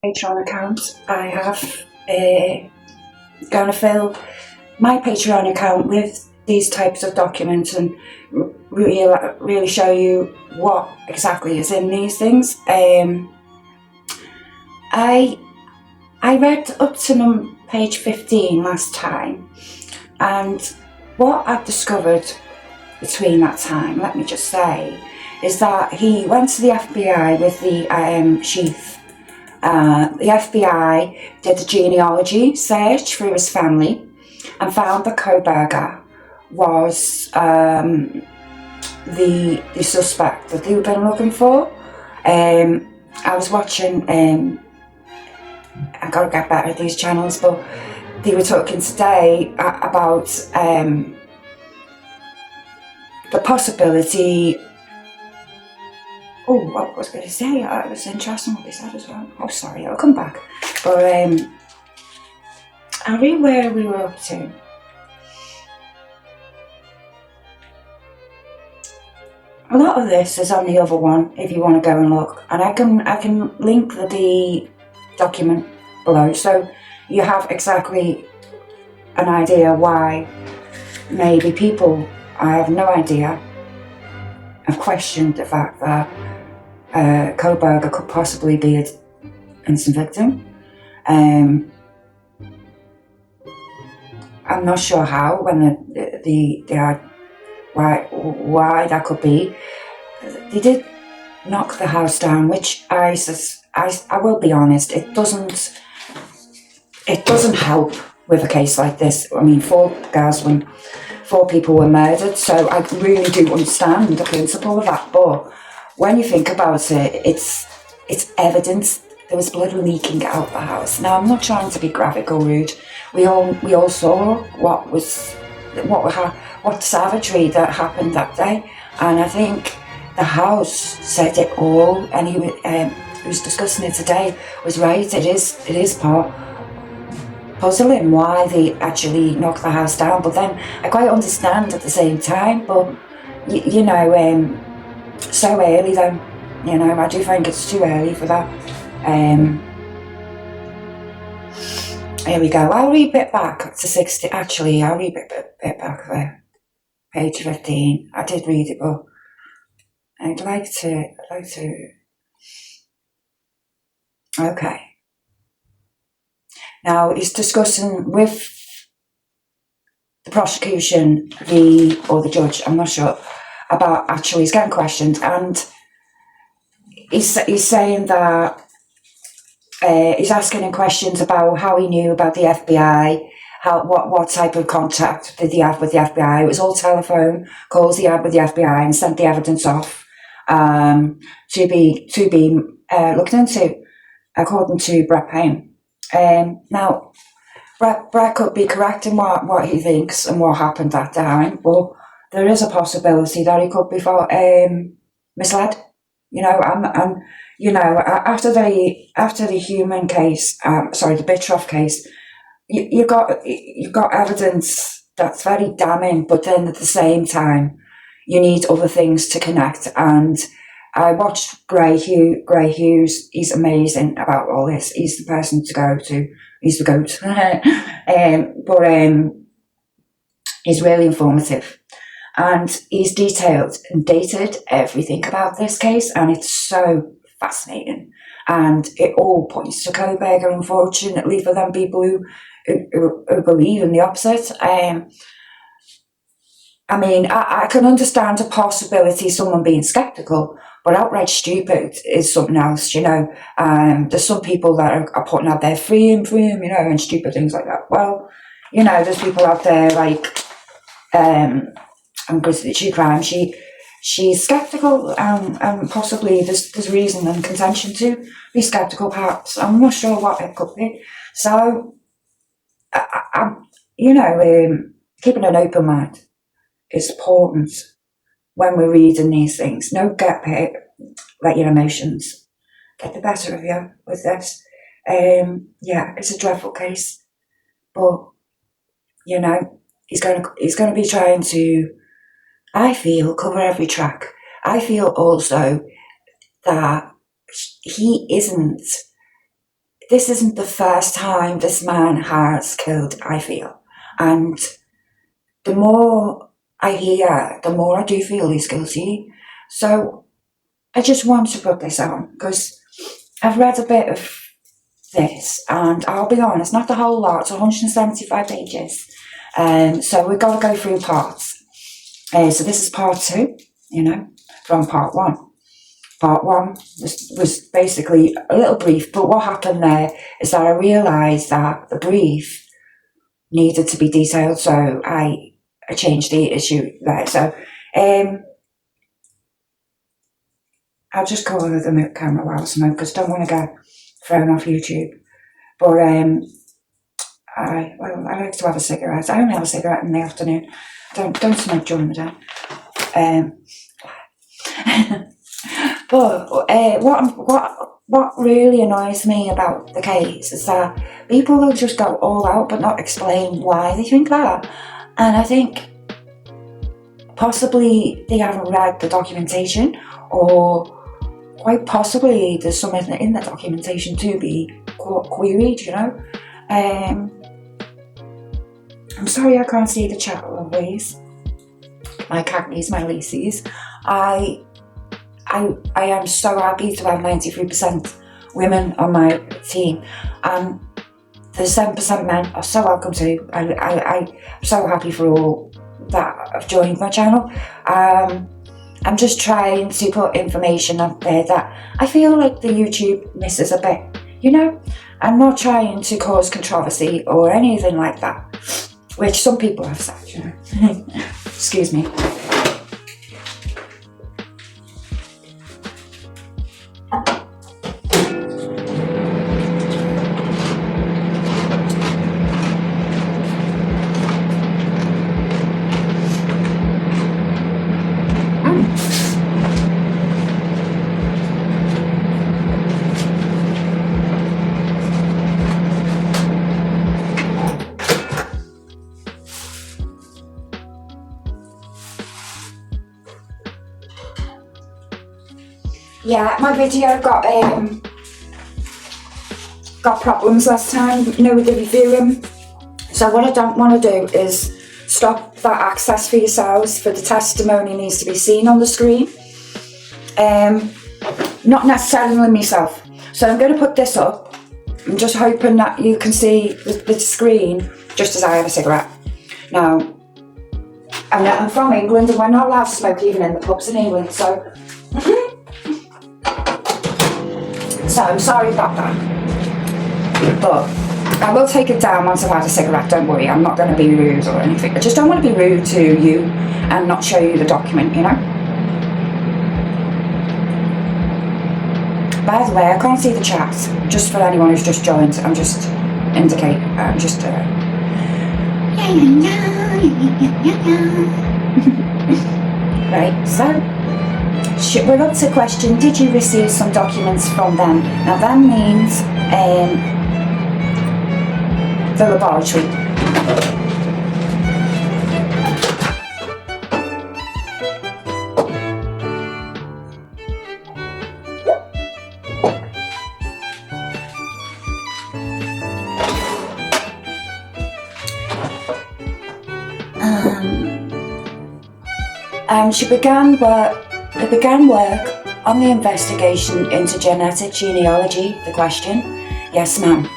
Patreon account. I have going to fill my Patreon account with these types of documents and really show you what exactly is in these things. I read up to page 15 last time, and what I've discovered between that time, let me just say, is that he went to the FBI with the chief. The FBI did a genealogy search through his family and found that Kohberger was the suspect that they've been looking for. I was watching, I gotta get better at these channels, but they were talking today about the possibility. Oh, what was I going to say? It was interesting what they said as well. Oh, sorry, I'll come back. But I'll read where we were up to. A lot of this is on the other one if you want to go and look, and I can link the document below, so you have exactly an idea why maybe people, I have no idea, have questioned the fact that Kohberger could possibly be an innocent victim. I'm not sure how, when they are, why that could be. They did knock the house down, which I will be honest, it doesn't help with a case like this. I mean, 4 people were murdered, so I really do understand the principle of that, but when you think about it, it's evidence there was blood leaking out the house. Now, I'm not trying to be graphic or rude. We all saw what savagery that happened that day, and I think the house said it all. And he was discussing it today, was right. It is part puzzling why they actually knocked the house down, but then I quite understand at the same time. But you know, so early then, you know, I do think it's too early for that. Here we go. I'll read a bit back to 60. Actually, I'll read a bit back there. Page 15. I did read it, but I'd like to. Okay. Now he's discussing with the prosecution, or the judge, I'm not sure, about actually, he's getting questioned, and he's saying that he's asking him questions about how he knew about the FBI, what type of contact did he have with the FBI. It was all telephone calls he had with the FBI, and sent the evidence off to be looked into, according to Brett Payne. Now, Brett could be correct in what he thinks and what happened that time, but there is a possibility that he could be misled. You know, and you know, after the human case, the Bitroff case, you got evidence that's very damning, but then at the same time, you need other things to connect. And I watched Gray Hughes. He's amazing about all this. He's the person to go to. He's the GOAT. But he's really informative. And he's detailed and dated everything about this case, and it's so fascinating. And it all points to Kohberger, unfortunately, for them people who believe in the opposite. I mean, I can understand a possibility of someone being sceptical, but outright stupid is something else, you know. There's some people that are putting out there, free him, you know, and stupid things like that. Well, you know, there's people out there like, because the true crime, she's sceptical, and possibly there's reason and contention to be sceptical, perhaps. I'm not sure what it could be. So, I'm, you know, keeping an open mind is important when we're reading these things. Don't let your emotions get the better of you with this. Yeah, it's a dreadful case, but you know, he's going to be trying to, I feel, cover every track. I feel also that he isn't this isn't the first time this man has killed, I feel. And the more I hear, the more I do feel he's guilty. So I just want to put this on because I've read a bit of this, and I'll be honest, not the whole lot. It's 175 pages. So we've got to go through parts. So this is part 2, from part 1. Part 1 was basically a little brief, but what happened there is that I realised that the brief needed to be detailed, so I changed the issue there. So I'll just call it the camera while I smoke because I don't want to get thrown off YouTube. But I like to have a cigarette. I only have a cigarette in the afternoon. Don't smoke during the day. But what really annoys me about the case is that people will just go all out but not explain why they think that. And I think possibly they haven't read the documentation, or quite possibly there's something in the documentation to be queried, I'm sorry I can't see the chat always. My khakis, my laces. I am so happy to have 93% women on my team, and the 7% men are so welcome too. I'm so happy for all that have joined my channel. I'm just trying to put information up there that I feel like the YouTube misses a bit, I'm not trying to cause controversy or anything like that, which some people have said, Excuse me. Yeah, my video got problems last time, with the reviewing. So what I don't want to do is stop that access for yourselves, for the testimony needs to be seen on the screen. Not necessarily myself. So I'm going to put this up. I'm just hoping that you can see the screen just as I have a cigarette. Now, I'm from England and we're not allowed to smoke even in the pubs in England, so so I'm sorry about that. But I will take it down once I've had a cigarette, don't worry. I'm not going to be rude or anything. I just don't want to be rude to you and not show you the document, By the way, I can't see the chat. Just for anyone who's just joined, I'm just indicating. Right, so we're up to question, did you receive some documents from them? Now that means the laboratory. She began work on the investigation into genetic genealogy. The question, yes ma'am.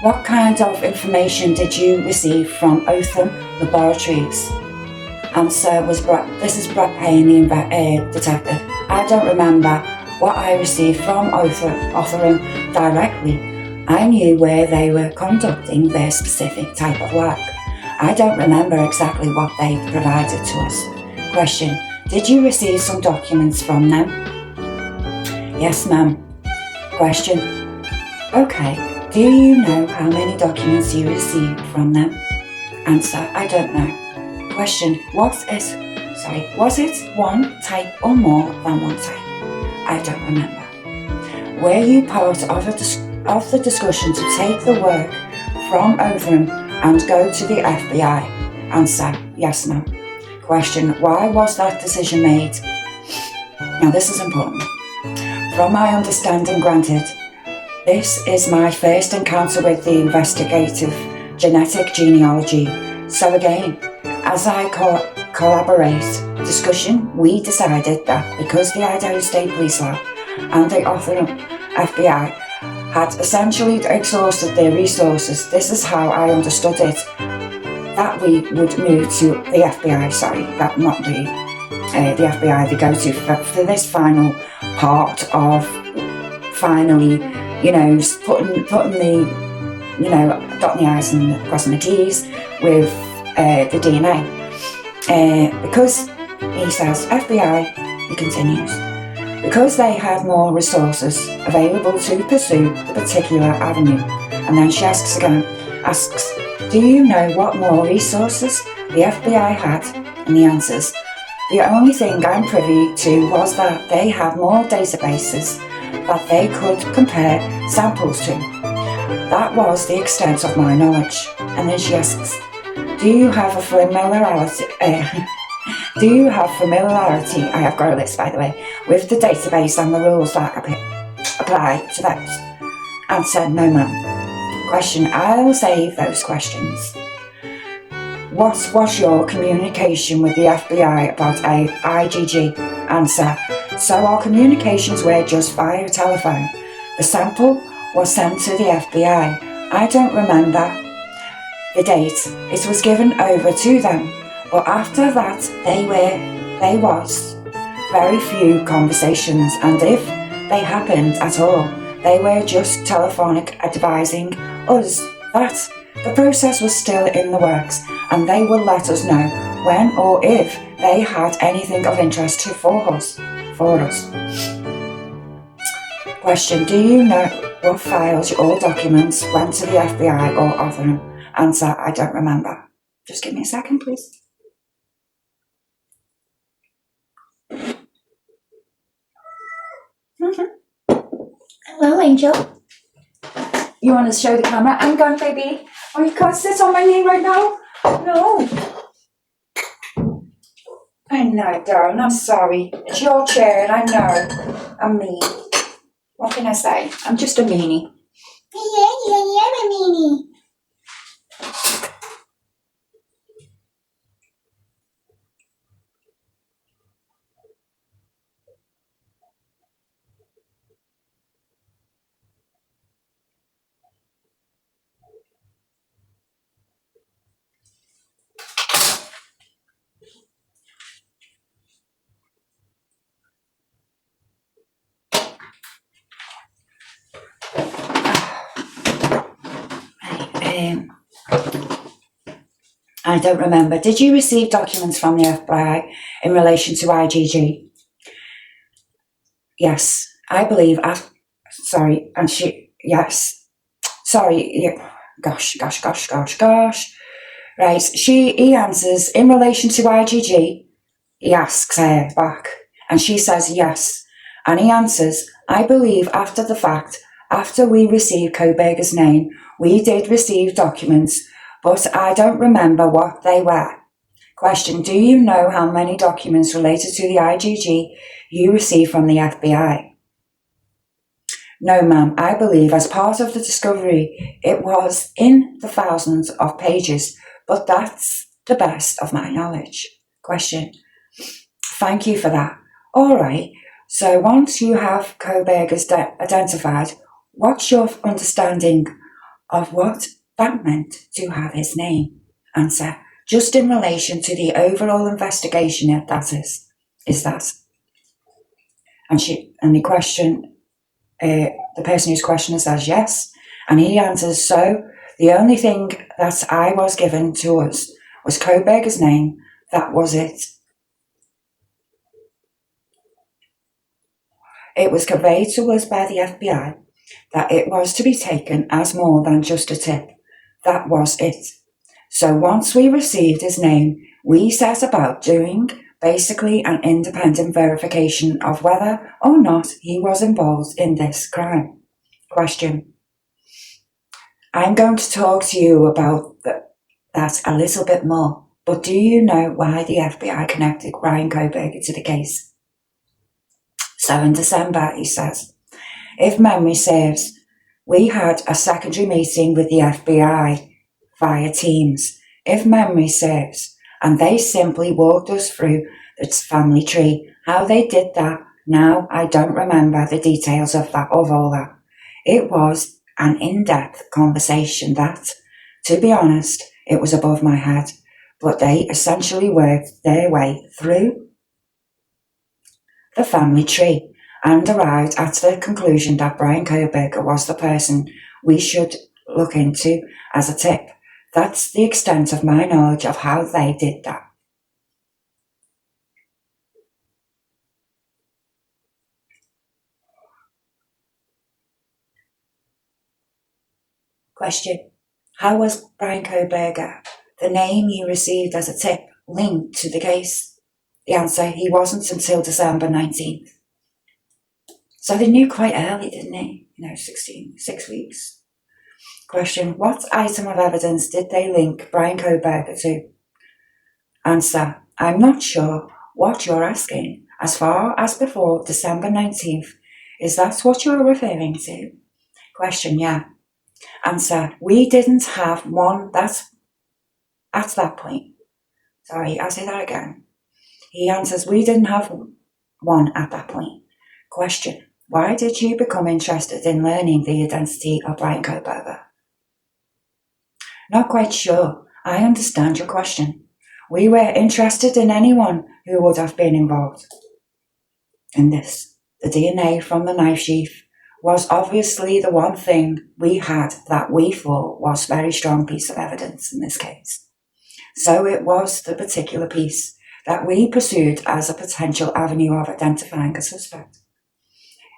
What kind of information did you receive from Otham Laboratories? Answer was this is Brett Payne, the detective. I don't remember what I received from Otham directly. I knew where they were conducting their specific type of work. I don't remember exactly what they provided to us. Question, did you receive some documents from them? Yes, ma'am. Question, okay, do you know how many documents you received from them? Answer, I don't know. Question, was it one type or more than one type? I don't remember. Were you part of the discussion to take the work from Otham and go to the FBI? Answer, yes ma'am. Question, why was that decision made? Now this is important. From my understanding, granted, This is my first encounter with the investigative genetic genealogy. So again, as I collaborate discussion, we decided that because the Idaho State Police Lab and the Othram FBI had essentially exhausted their resources, this is how I understood it, that we would move to the FBI, not the FBI, they go to for this final part of finally, putting the, dotting the I's and crossing the T's with the DNA. Because, he says, FBI, he continues, because they had more resources available to pursue the particular avenue. And then she asks, do you know what more resources the FBI had? And he answers, the only thing I'm privy to was that they had more databases that they could compare samples to. That was the extent of my knowledge. And then she asks, do you have familiarity, I have got a list by the way, with the database and the rules that apply to those? Answer, no ma'am. Question, I'll save those questions. What was your communication with the FBI about IgG? Answer, so our communications were just via telephone. The sample was sent to the FBI. I don't remember the date. It was given over to them, but after that there was very few conversations, and if they happened at all, they were just telephonic advising us that the process was still in the works and they would let us know when or if they had anything of interest for us. Question, do you know what files or documents went to the FBI or Othram? Answer, I don't remember. Just give me a second, please. Hello, Angel. You want to show the camera? Hang on, baby. Oh, you can't sit on my knee right now? No. I know, darling. I'm sorry. It's your chair, and I know. I'm mean. What can I say? I'm just a meanie. Yeah, I'm a meanie. I don't remember. Did you receive documents from the FBI in relation to IgG? Yes, I believe. Yes. Sorry. Yeah. Gosh. Right. He answers, in relation to IgG, he asks her back, and she says yes. And he answers, I believe after the fact, after we received Koberger's name, we did receive documents, but I don't remember what they were. Question, do you know how many documents related to the IgG you received from the FBI? No, ma'am. I believe as part of the discovery, it was in the thousands of pages, but that's the best of my knowledge. Question, thank you for that. All right. So once you have Koberger's identified, what's your understanding of what that meant to have his name? Answer, just in relation to the overall investigation, that is that. And the question, the person who's questioning says yes, and he answers, so the only thing that I was given to us was Koberger's name, that was it. It was conveyed to us by the FBI that it was to be taken as more than just a tip. That was it. So once we received his name, we set about doing basically an independent verification of whether or not he was involved in this crime. Question. I'm going to talk to you about that a little bit more, but do you know why the FBI connected Ryan Koberger to the case? So in December, he says, if memory serves, We had a secondary meeting with the FBI via Teams, if memory serves, and they simply walked us through its family tree. How they did that, now I don't remember the details of all that. It was an in-depth conversation that, to be honest, it was above my head, but they essentially worked their way through the family tree and arrived at the conclusion that Brian Koberger was the person we should look into as a tip. That's the extent of my knowledge of how they did that. Question. How was Brian Koberger, the name you received as a tip, linked to the case? The answer, he wasn't until December 19th. So they knew quite early, didn't they? 6 weeks. Question. What item of evidence did they link Brian Koberger to? Answer. I'm not sure what you're asking. As far as before December 19th, is that what you're referring to? Question. Yeah. Answer. We didn't have one that's at that point. Sorry, I'll say that again. He answers, we didn't have one at that point. Question. Why did you become interested in learning the identity of Brian Koberger? Not quite sure. I understand your question. We were interested in anyone who would have been involved in this. The DNA from the knife sheath was obviously the one thing we had that we thought was a very strong piece of evidence in this case. So it was the particular piece that we pursued as a potential avenue of identifying a suspect.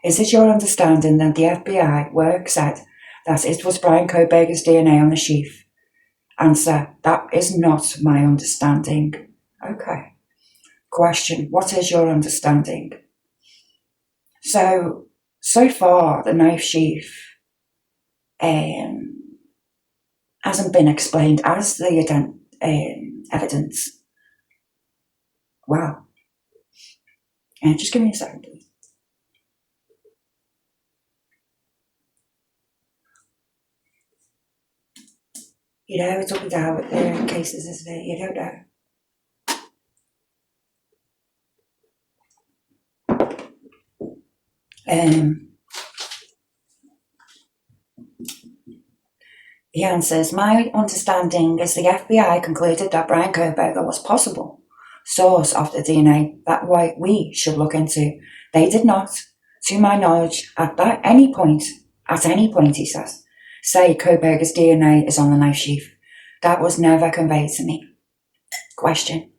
Is it your understanding that the FBI work said that it was Brian Koberger's DNA on the sheath? Answer, that is not my understanding. Okay. Question, what is your understanding? So far, the knife sheath hasn't been explained as the evidence. Wow. Just give me a second, please. It's up and down with the cases, isn't it? You don't know. The answers, my understanding is the FBI concluded that Brian Koberger was possible source of the DNA that we should look into. They did not, to my knowledge, at any point, he says, say Koberger's DNA is on the knife sheath. That was never conveyed to me. Question.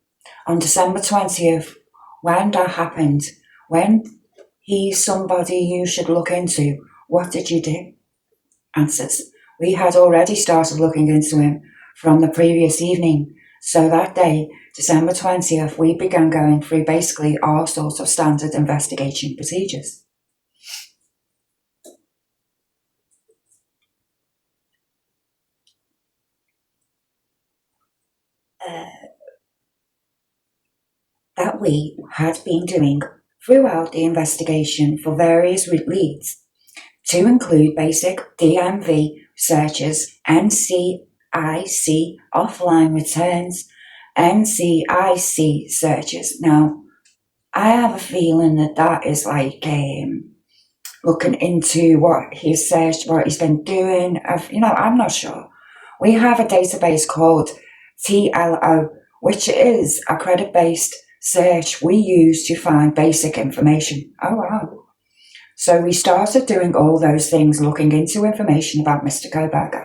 On December 20th, when that happened, when he's somebody you should look into, what did you do? Answers. We had already started looking into him from the previous evening. So that day, December 20th, we began going through basically all sorts of standard investigation procedures. That we had been doing throughout the investigation for various leads, to include basic DMV searches, NCIC offline returns, NCIC searches. Now, I have a feeling that is like looking into what he's searched, what he's been doing. I'm not sure. We have a database called TLO, which is a credit-based search we use to find basic information. Oh, wow. So we started doing all those things, looking into information about Mr. Koberger.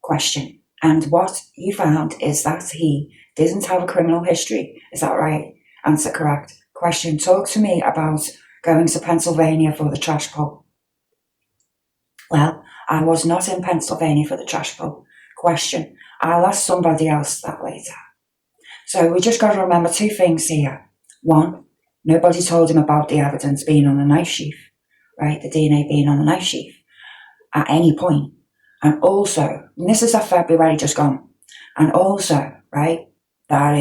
Question. And what you found is that he didn't have a criminal history. Is that right? Answer, correct. Question. Talk to me about going to Pennsylvania for the trash pull. Well, I was not in Pennsylvania for the trash pull. Question. I'll ask somebody else that later. So we just got to remember two things here. One, nobody told him about the evidence being on the knife sheath, right? The DNA being on the knife sheath at any point. And also, and this is a February just gone, and also, right, that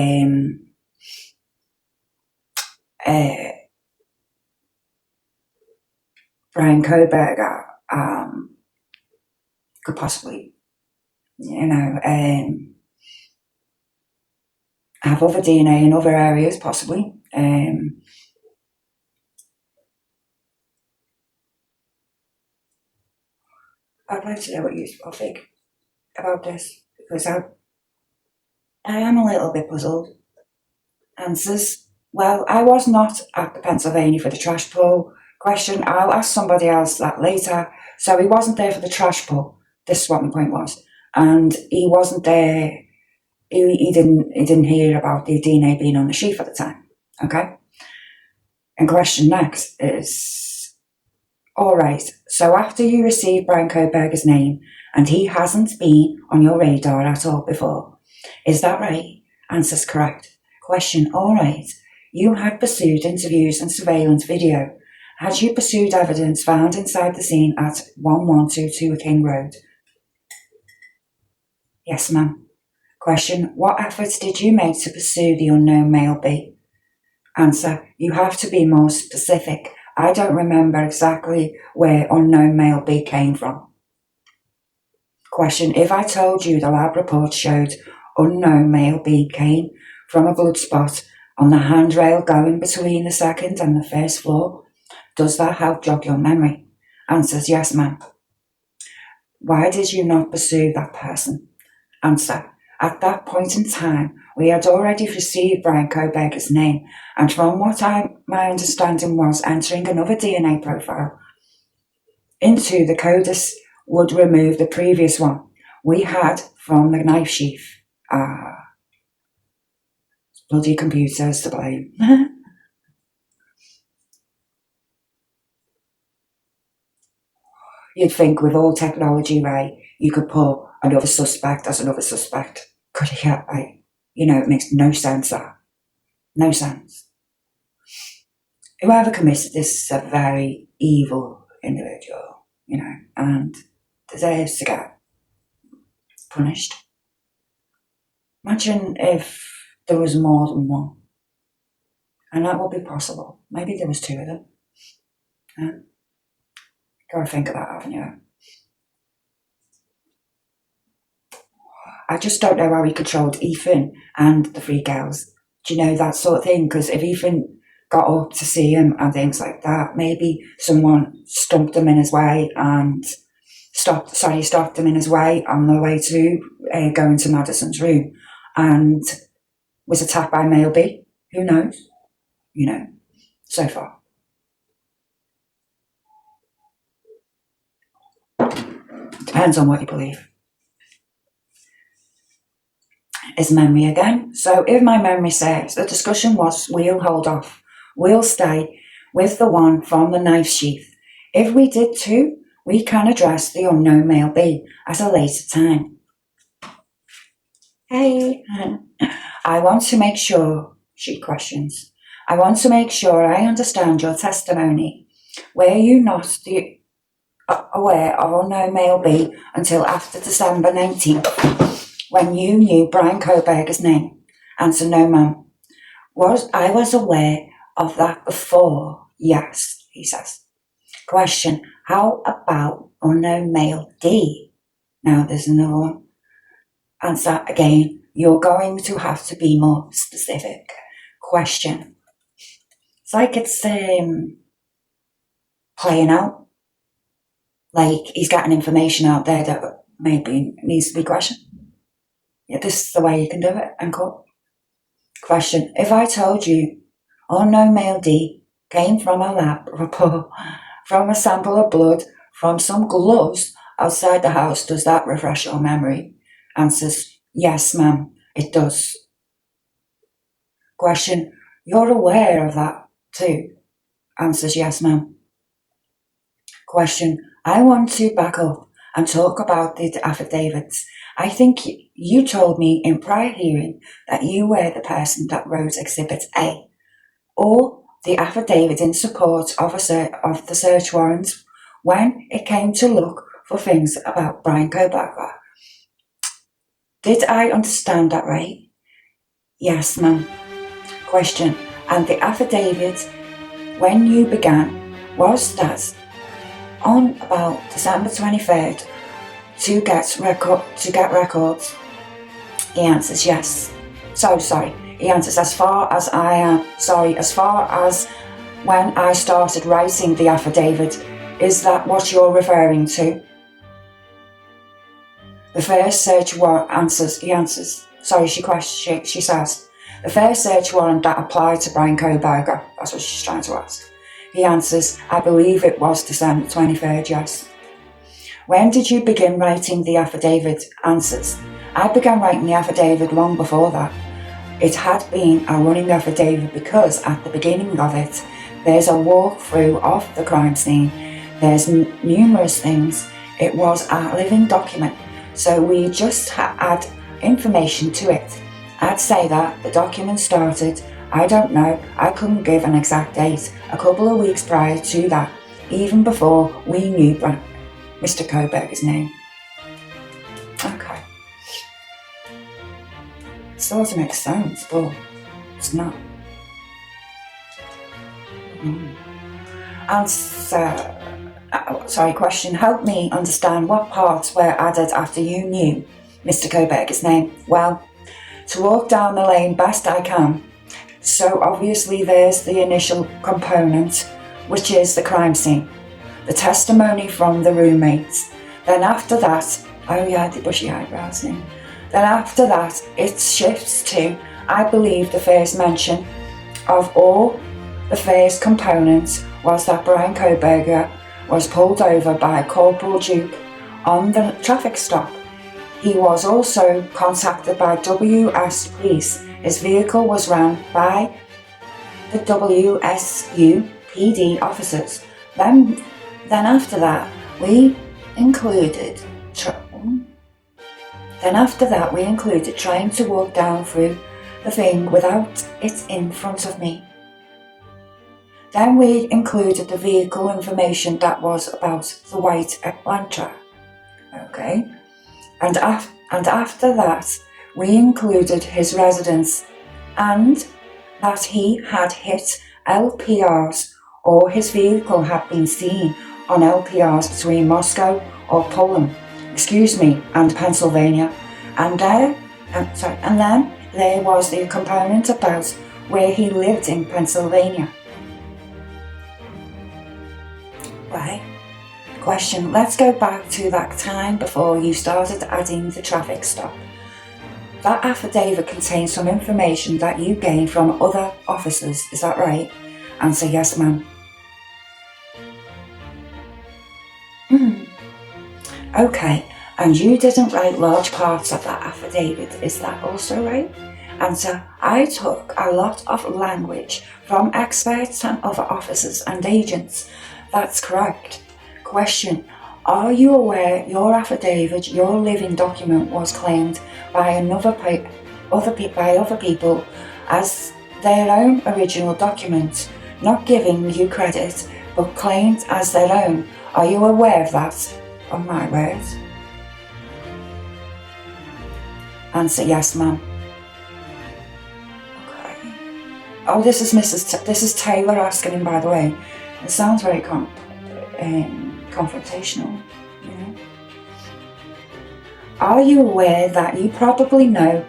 Brian Koberger could possibly, have other DNA in other areas, possibly. I'd like to know what you all think about this, because I am a little bit puzzled. Answers. Well, I was not at the Pennsylvania for the trash pull question. I'll ask somebody else that later. So he wasn't there for the trash pull. This is what my point was. And he wasn't there. He didn't hear about the DNA being on the sheaf at the time. Okay. And question next is, all right. So after you received Brian Koberger's name and he hasn't been on your radar at all before, is that right? Answer's correct. Question, all right. You had pursued interviews and surveillance video. Had you pursued evidence found inside the scene at 1122 King Road? Yes, ma'am. Question, what efforts did you make to pursue the unknown male B? Answer, you have to be more specific. I don't remember exactly where unknown male B came from. Question, if I told you the lab report showed unknown male B came from a blood spot on the handrail going between the second and the first floor, does that help jog your memory? Answers, yes, ma'am. Why did you not pursue that person? Answer, at that point in time, we had already received Brian Koberger's name, and from what my understanding was, entering another DNA profile into the CODIS would remove the previous one we had from the knife sheath. Bloody computers to blame. You'd think with all technology, right, you could pull another suspect as another suspect. Could you get, it makes no sense, that. No sense. Whoever committed this is a very evil individual, and deserves to get punished. Imagine if there was more than one. And that would be possible. Maybe there was two of them. Gotta think of that, haven't you? I just don't know how he controlled Ethan and the three girls. Do you know, that sort of thing? Because if Ethan got up to see him and things like that, maybe someone stumped him in his way and stopped him in his way on the way to going to Madison's room and was attacked by male B. Who knows? So far. Depends on what you believe. Is memory again. So if my memory says the discussion was, we'll hold off. We'll stay with the one from the knife sheath. If we did too, we can address the unknown male B at a later time. Hey, I want to make sure, she questions, I want to make sure I understand your testimony. Were you not aware of unknown male B until after December 19th, when you knew Brian Koberger's name? Answer, no, ma'am. I was aware of that before? Yes, he says. Question, how about unknown male D? Now there's another one. Answer, again, you're going to have to be more specific. Question. It's like it's playing out. Like he's getting information out there that maybe needs to be questioned. Yeah, this is the way you can do it, and cut. Question. If I told you unknown male D came from a lab report, from a sample of blood, from some gloves outside the house, does that refresh your memory? Answers, yes, ma'am, it does. Question. You're aware of that too? Answers, yes, ma'am. Question. I want to back up and talk about the affidavits. I think you told me in prior hearing that you were the person that wrote Exhibit A, or the affidavit in support of the search warrant when it came to look for things about Brian Koberger. Did I understand that right? Yes, ma'am. Question. And the affidavit, when you began, was that on about December 23rd to get records? He answers yes. He answers, as far as when I started writing the affidavit. Is that what you're referring to? The first search warrant she says, the first search warrant that applied to Brian Koberger, that's what she's trying to ask. He answers, I believe it was December 23rd, yes. When did you begin writing the affidavit? Answers, I began writing the affidavit long before that. It had been a running affidavit because at the beginning of it, there's a walkthrough of the crime scene. There's numerous things. It was a living document, so we just add information to it. I'd say that the document started, I don't know, I couldn't give an exact date, a couple of weeks prior to that, even before we knew Mr. Koberger's name. Okay. It sort of makes sense, but it's not. Question. Help me understand what parts were added after you knew Mr. Koberger's name. Well, to walk down the lane best I can. So obviously there's the initial component, which is the crime scene. The testimony from the roommates. Then after that, the bushy eyebrows thing. Then after that, it shifts to, I believe the first mention of all the first components was that Brian Koberger was pulled over by Corporal Duke on the traffic stop. He was also contacted by WS Police. His vehicle was ran by the WSU PD officers. Then after that, we included trying to walk down through the thing without it in front of me. Then we included the vehicle information that was about the white Elantra. Okay. And after that, we included his residence and that he had hit LPRs or his vehicle had been seen on LPRs between Moscow or Poland, and Pennsylvania. And then there was the component about where he lived in Pennsylvania. Right. Question. Let's go back to that time before you started adding the traffic stop. That affidavit contains some information that you gained from other officers, is that right? Answer, yes, ma'am. Okay, and you didn't write large parts of that affidavit, is that also right? Answer, I took a lot of language from experts and other officers and agents. That's correct. Question, are you aware your affidavit, your living document, was claimed by other people as their own original document, not giving you credit, but claimed as their own? Are you aware of that? On my words. Answer, yes, ma'am. Okay. Oh, this is Taylor asking him, by the way. It sounds very confrontational, you know. Are you aware that you probably know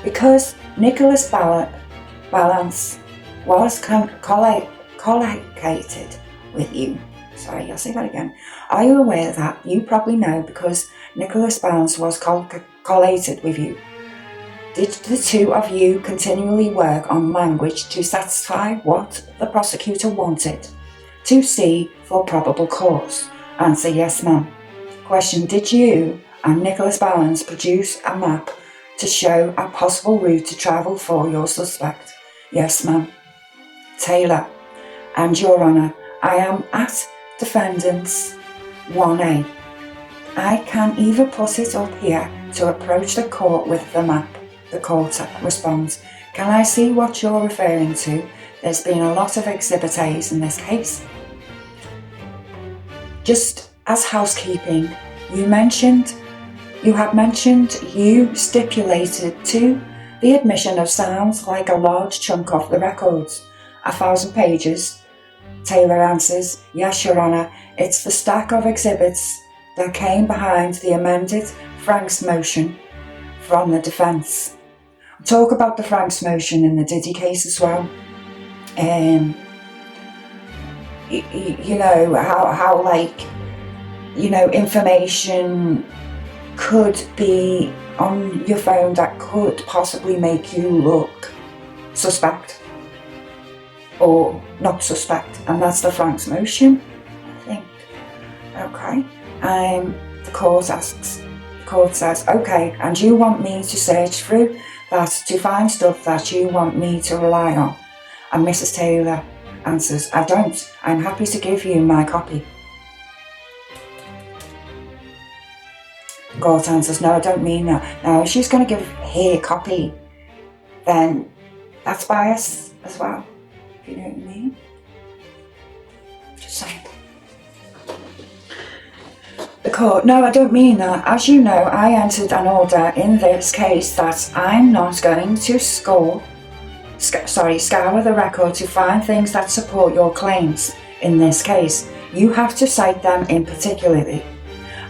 because Nicholas Balance was collocated with you? Sorry, I'll say that again. Are you aware that you probably know because Nicholas Balance was collated with you? Did the two of you continually work on language to satisfy what the prosecutor wanted to see for probable cause? Answer, yes, ma'am. Question, did you and Nicholas Balance produce a map to show a possible route to travel for your suspect? Yes, ma'am. Taylor, and Your Honour, I am at Defendant's 1A. I can either put it up here to approach the court with the map. The court responds, can I see what you're referring to? There's been a lot of Exhibit A's in this case. Just as housekeeping, you stipulated to the admission of sounds like a large chunk of the records, 1,000 pages, Taylor answers, yes, Your Honour, it's the stack of exhibits that came behind the amended Franks motion from the defence. We'll talk about the Franks motion in the Diddy case as well. You know, how like, you know, information could be on your phone that could possibly make you look suspect or not suspect, and that's the Franks motion, I think. Okay. The court says, okay, and you want me to search through that to find stuff that you want me to rely on? And Mrs. Taylor answers, I don't. I'm happy to give you my copy. The court answers, no, I don't mean that. Now, if she's going to give her copy, then that's bias as well, if you know what I mean. Just saying. The court, no, I don't mean that. As you know, I entered an order in this case that I'm not going to scour the record to find things that support your claims. In this case, you have to cite them in particularly.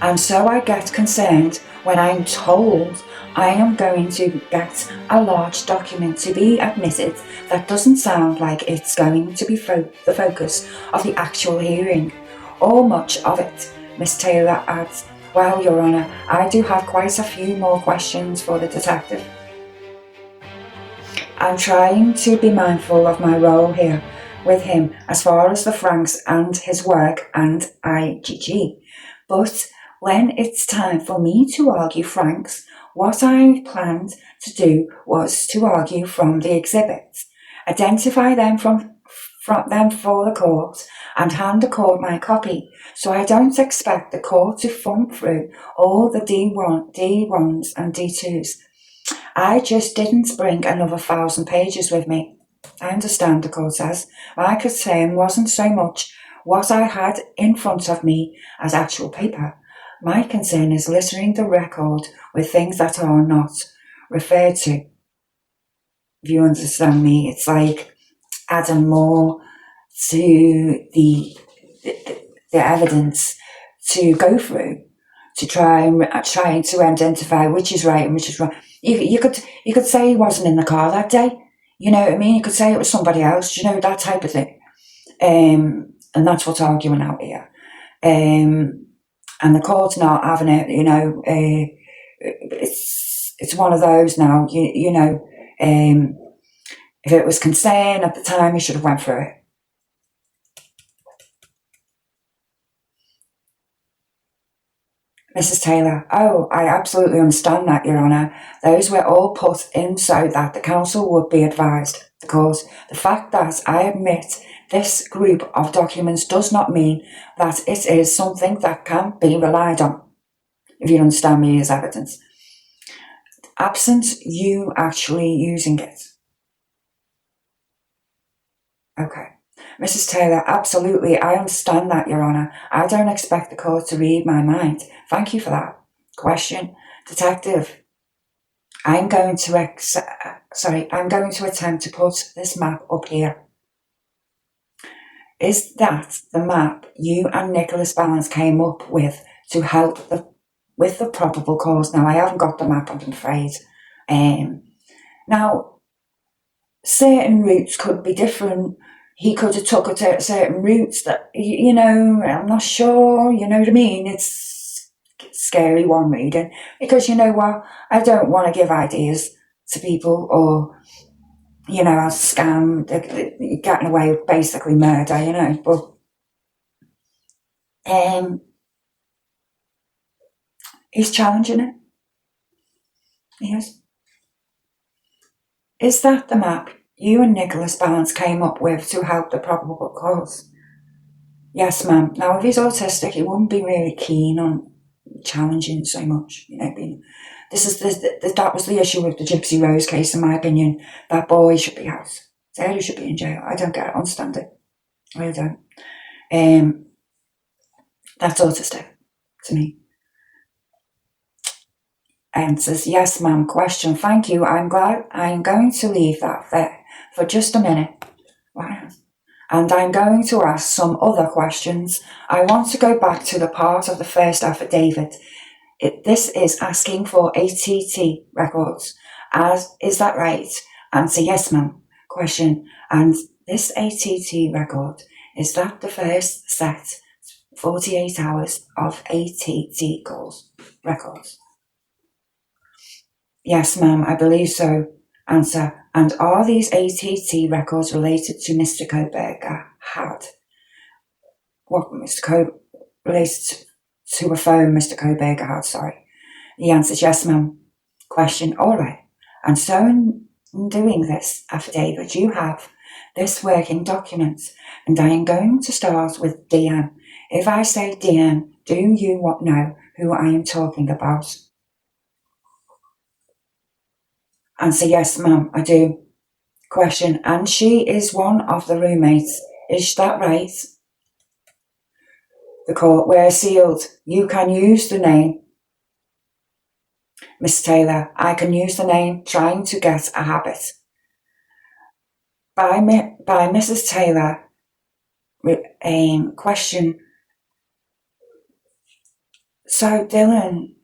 And so I get concerned when I'm told I am going to get a large document to be admitted that doesn't sound like it's going to be the focus of the actual hearing, or much of it. Miss Taylor adds, well, Your Honour, I do have quite a few more questions for the detective. I'm trying to be mindful of my role here with him as far as the Franks and his work and IGG. But when it's time for me to argue Franks, what I planned to do was to argue from the exhibits, identify them from them for the court, and hand the court my copy. So I don't expect the court to thumb through all the D1s and D2s. I just didn't bring another 1,000 pages with me. I understand, the court says. My concern wasn't so much what I had in front of me as actual paper. My concern is littering the record with things that are not referred to. If you understand me, it's like adding more to the evidence to go through to trying to identify which is right and which is wrong. You could say he wasn't in the car that day. You know what I mean? You could say it was somebody else. You know, that type of thing. And that's what's arguing out here. And the court's not having it. You know, it's one of those now. You know, if it was concern at the time, you should have went through it. Mrs. Taylor, oh, I absolutely understand that, Your Honour. Those were all put in so that the council would be advised. Because the fact that I admit this group of documents does not mean that it is something that can be relied on, if you understand me, as evidence. Absent you actually using it. Okay. Mrs. Taylor, absolutely, I understand that, Your Honour. I don't expect the court to read my mind. Thank you for that. Question. Detective, I'm going to attempt to put this map up here. Is that the map you and Nicholas Balance came up with to help with the probable cause? Now, I haven't got the map, I'm afraid. Now, certain routes could be different. He could have took it to certain routes that, you know, I'm not sure, you know what I mean? It's scary one reading, because you know what? I don't want to give ideas to people or, you know, a scam, getting away with basically murder, you know, but he's challenging it. Yes. Is that the map you and Nicholas Balance came up with to help the probable cause? Yes, ma'am. Now, if he's autistic, he wouldn't be really keen on challenging so much. You know, that was the issue with the Gypsy Rose case, in my opinion. That boy should be out. He should be in jail. I don't get it. I understand it. I really don't. That's autistic to me. And says, yes, ma'am. Question. Thank you. I'm glad. I'm going to leave that there for just a minute. Wow. and I'm going to ask some other questions. I want to go back to the part of the first affidavit. This is asking for ATT records. Is that right? Answer, yes, ma'am. Question, and this ATT record, is that the first set 48 hours of ATT calls records? Yes, ma'am, I believe so. Answer, and are these ATT records related to Mr. Koberger had? What Mr. related to a phone Mr. Koberger had, sorry. The answer is yes, ma'am. Question, all right. And so in doing this affidavit, you have this working document, and I am going to start with DM. If I say DM, do you know who I am talking about? Answer, yes, ma'am, I do. Question, and she is one of the roommates. Is that right? The court, we're sealed. You can use the name. Miss Taylor, I can use the name trying to get a habit. By Mrs. Taylor, question. So Dylan,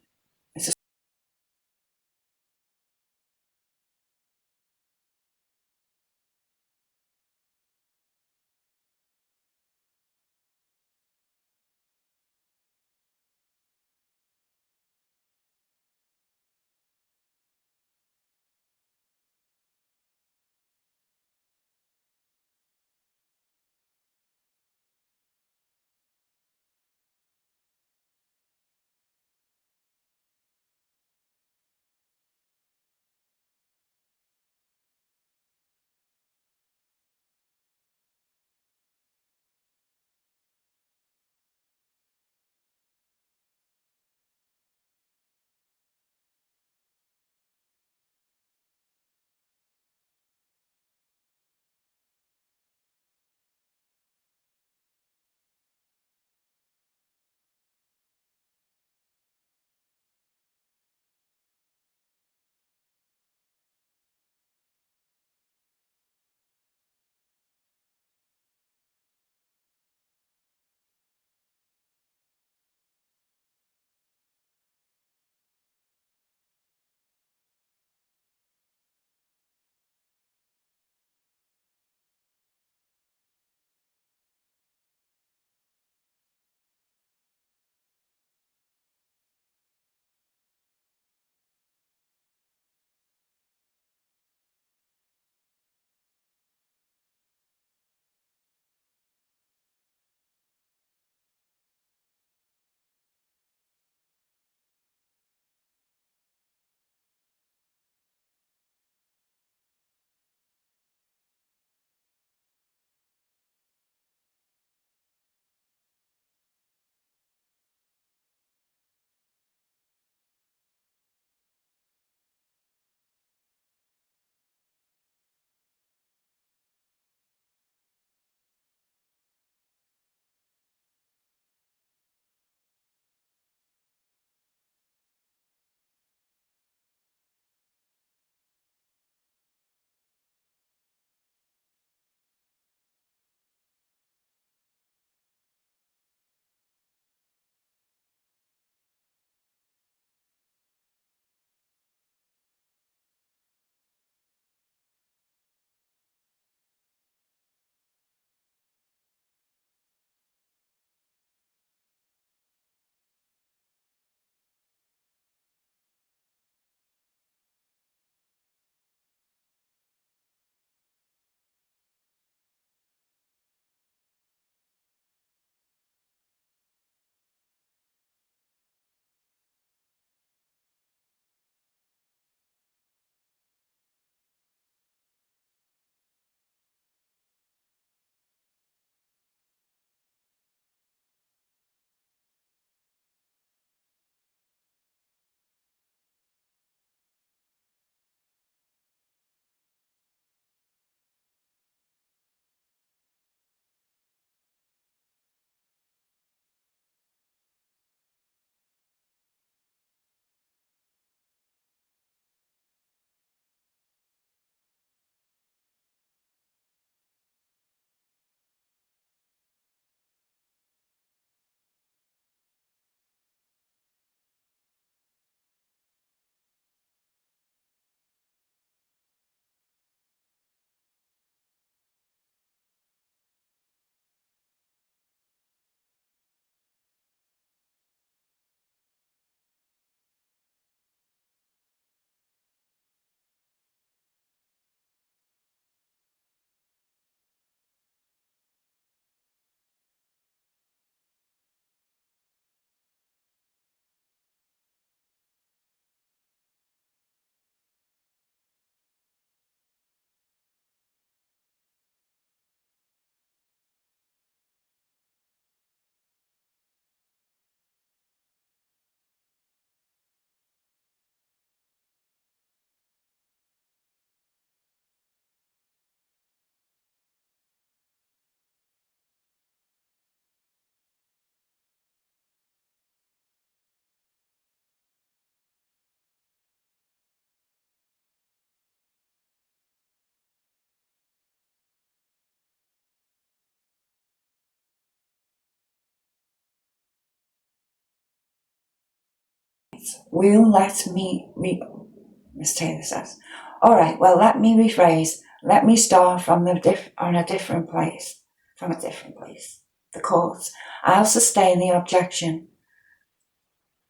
Miss Taylor says, all right, well, let me rephrase. Let me start from a different place. The court. I'll sustain the objection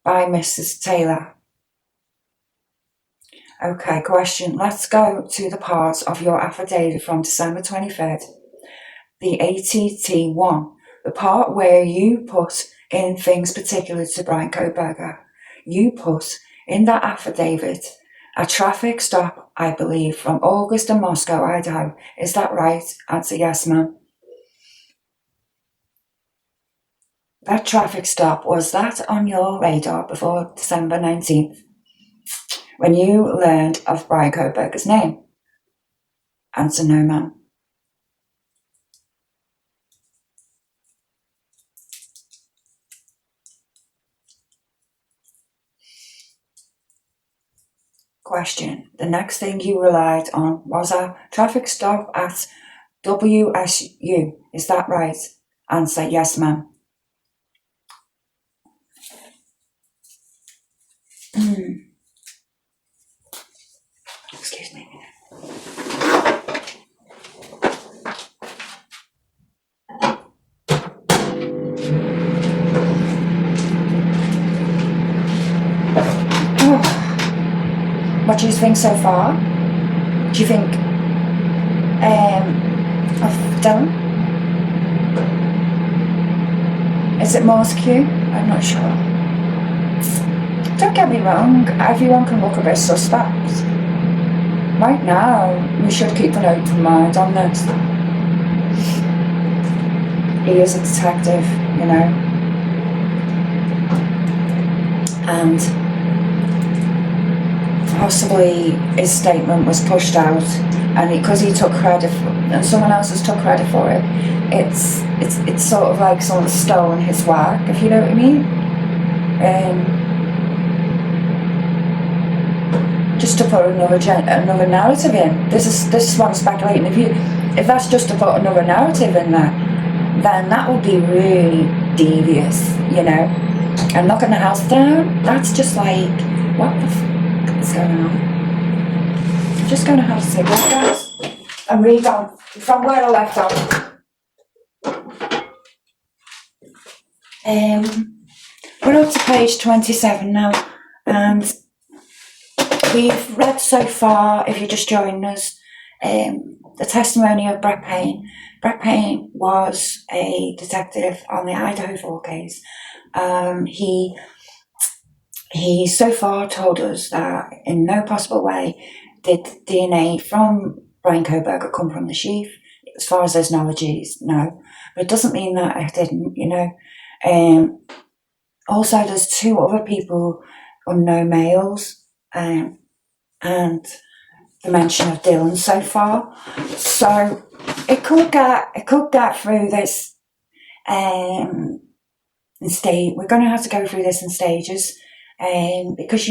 by Mrs. Taylor. Okay, question. Let's go to the part of your affidavit from December 23rd, the ATT1, the part where you put in things particular to Brian Koberger. You put in that affidavit a traffic stop, I believe, from August in Moscow, Idaho. Is that right? Answer yes, ma'am. That traffic stop, was that on your radar before December 19th, when you learned of Brian Koberger's name? Answer no, ma'am. Question. The next thing you relied on was a traffic stop at WSU. Is that right? Answer yes, ma'am. Excuse me. What do you think so far? Do you think of Dylan? Is it Morse Q? I'm not sure. Don't get me wrong, everyone can look a bit suspect. Right now, we should keep an open mind on this. He is a detective, you know. And possibly his statement was pushed out, and because he took credit and someone else has took credit for it, it's sort of like someone's stolen his work, if you know what I mean. Just to put another narrative in. This is what I'm speculating. If that's just to put another narrative in there, then that would be really devious, you know. And knocking the house down, that's just like, what the fuck is going on? I'm just going to have to say that, guys, and read on from where I left off. We're up to page 27 now, and we've read so far, if you're just joining us, the testimony of Brett Payne. Brett Payne was a detective on the Idaho 4 case. He so far told us that in no possible way did DNA from Brian Koberger come from the sheaf. As far as his knowledge is, no. But it doesn't mean that it didn't, you know. Also, there's 2 other people, unknown males, and the mention of Dylan so far. So it could get through this in we're going to have to go through this in stages, because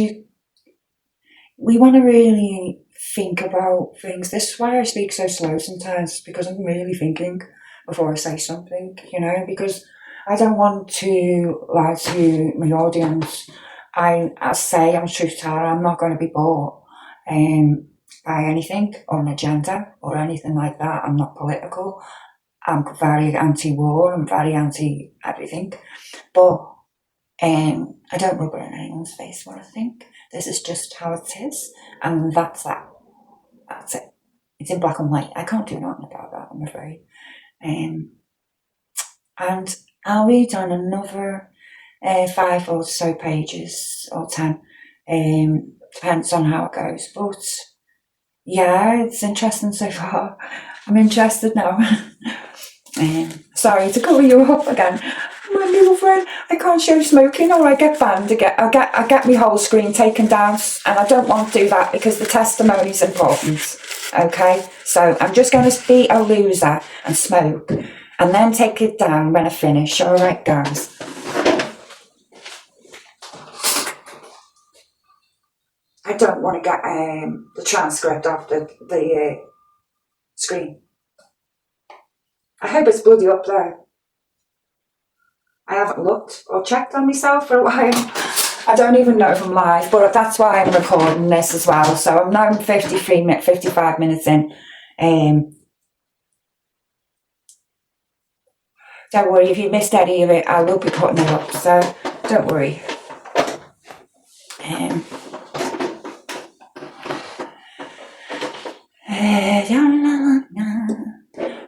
we want to really think about things. This is why I speak so slow sometimes, because I'm really thinking before I say something, you know, because I don't want to lie to my audience. I say I'm a truth teller. I'm not going to be bought by anything or an agenda or anything like that. I'm not political. I'm very anti-war. I'm very anti-everything. But I don't rub it in anyone's face what I think. This is just how it is. And that's that. That's it. It's in black and white. I can't do nothing about that, I'm afraid. And I'll read on another 5 or so pages, or 10. Depends on how it goes. But yeah, it's interesting so far. I'm interested now. Sorry to cover you up again, my little friend. I can't show smoking, or I get banned. I get my whole screen taken down, and I don't want to do that because the testimony's important. Okay, so I'm just going to be a loser and smoke, and then take it down when I finish. All right, guys. I don't want to get the transcript off the screen. I hope it's bloody up there. I haven't looked or checked on myself for a while. I don't even know if I'm live, but that's why I'm recording this as well. So I'm now 55 minutes in. Don't worry, if you missed any of it, I will be putting it up, so don't worry.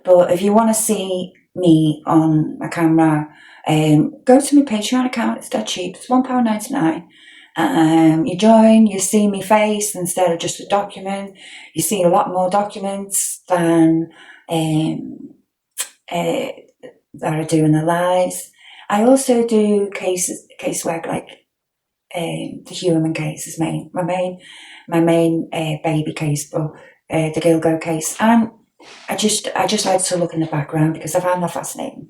But if you want to see me on a camera, go to my Patreon account. It's that cheap. It's £1.99. You join, you see me face instead of just a document. You see a lot more documents than that I do in the lives. I also do casework, like the human case is my main baby case, but the Gilgo case, and I just like to look in the background because I find that fascinating.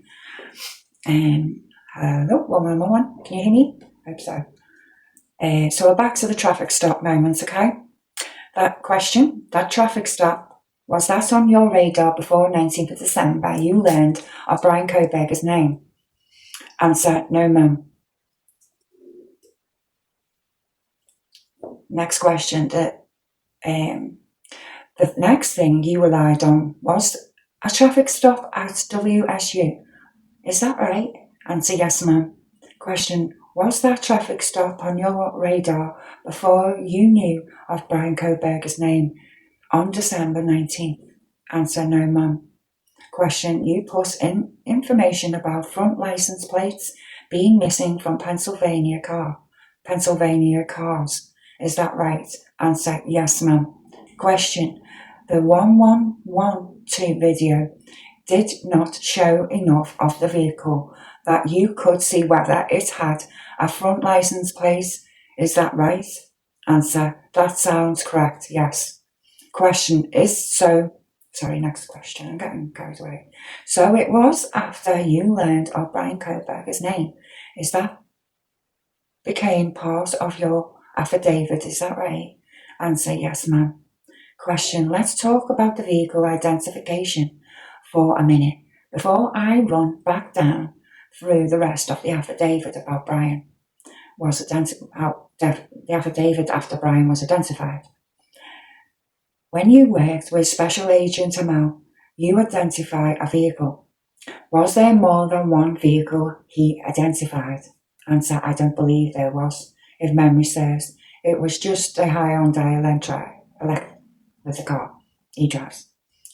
Hello, 111, can you hear me? I hope so. So we're back to the traffic stop moments, okay? That question, that traffic stop, was that on your radar before 19th of December you learned of Brian Koberger's name? Answer, no ma'am. Next question, the next thing you relied on was a traffic stop at WSU. Is that right? Answer, yes ma'am. Question, was that traffic stop on your radar before you knew of Brian Koberger's name on December 19th? Answer, no ma'am. Question, you put in information about front license plates being missing from Pennsylvania cars. Is that right? Answer, yes ma'am. Question, the 1112 video did not show enough of the vehicle that you could see whether it had a front license plate. Is that right? Answer, that sounds correct, yes. Question, next question, I'm getting carried away. So it was after you learned of Brian Koberger's name. Is that became part of your affidavit, is that right? Answer, yes ma'am. Question, let's talk about the vehicle identification for a minute before I run back down through the rest of the affidavit about Brian the affidavit after Brian was identified. When you worked with Special Agent Amal, you identified a vehicle. Was there more than one vehicle he identified? Answer, I don't believe there was. If memory serves, it was just a Hyundai Elantra with the car he drives.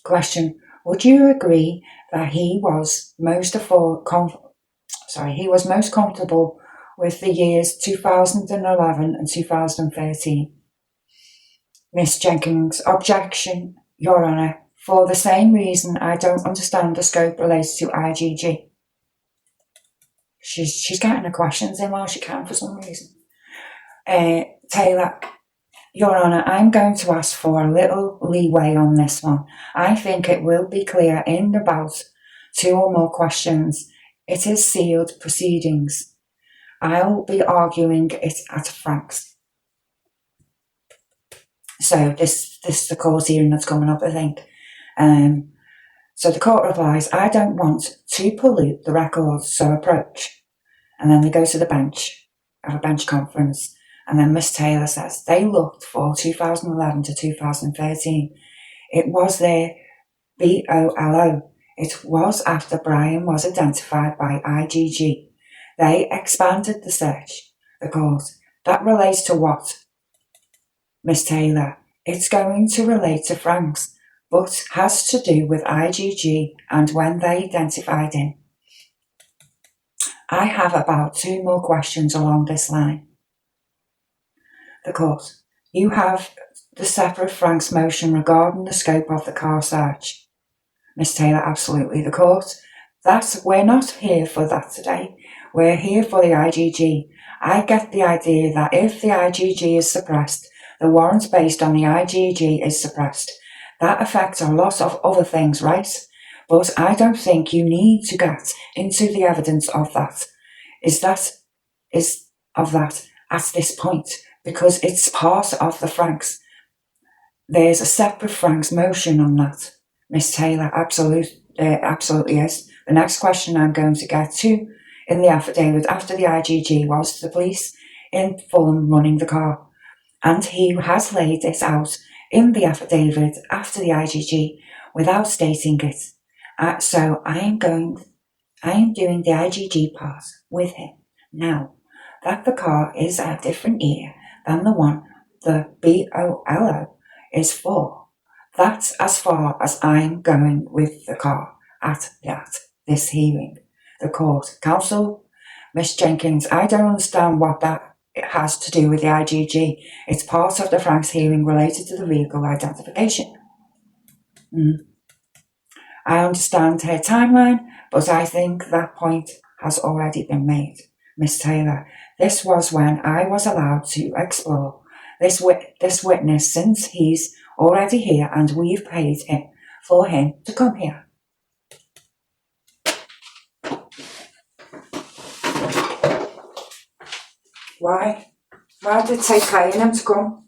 Question, would you agree that he was most comfortable with the years 2011 and 2013? Miss Jenkins, objection, Your Honour. For the same reason, I don't understand the scope related to IGG. She's getting her questions in while she can for some reason. Taylor, Your Honour, I'm going to ask for a little leeway on this one. I think it will be clear in about 2 or more questions. It is sealed proceedings. I'll be arguing it at Frank's. So this is the court hearing that's coming up, I think. So the court replies, I don't want to pollute the records, so approach. And then they go to the bench, have a bench conference. And then Miss Taylor says, they looked for 2011 to 2013. It was their BOLO. It was after Brian was identified by IGG. They expanded the search. The court, that relates to what? Miss Taylor, it's going to relate to Frank's, but has to do with IGG and when they identified him. I have about 2 more questions along this line. The court, you have the separate Frank's motion regarding the scope of the car search. Miss Taylor, absolutely. The court, we're not here for that today. We're here for the IGG. I get the idea that if the IGG is suppressed, the warrant based on the IGG is suppressed. That affects a lot of other things, right? But I don't think you need to get into the evidence of that. At this point, because it's part of the Franks. There's a separate Franks motion on that. Miss Taylor, absolutely is. The next question I'm going to get to in the affidavit after the IGG was the police in Fulham running the car, and he has laid this out in the affidavit after the IGG without stating it. So I am doing the IGG part with him now, that the car is a different year than the one the BOLO is for. That's as far as I'm going with the car at this hearing. The court, counsel, Miss Jenkins, I don't understand what that has to do with the IGG. It's part of the Franks hearing related to the vehicle identification. I understand her timeline, but I think that point has already been made. Miss Taylor, this was when I was allowed to explore this witness, since he's already here and we've paid him for him to come here. Why? Why did it take paying him to come?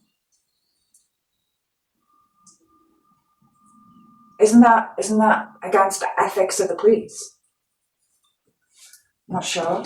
Isn't that against the ethics of the police? Not sure.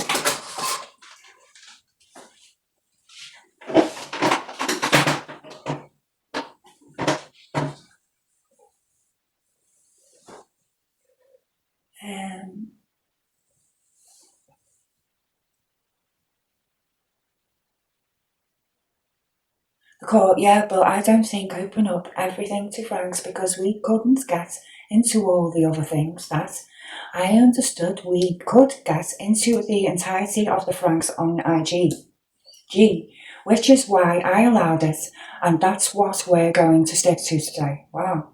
The court, yeah, but I don't think open up everything to Franks, because we couldn't get into all the other things that I understood we could get into the entirety of the Franks on IGG, which is why I allowed it, and that's what we're going to stick to today. Wow.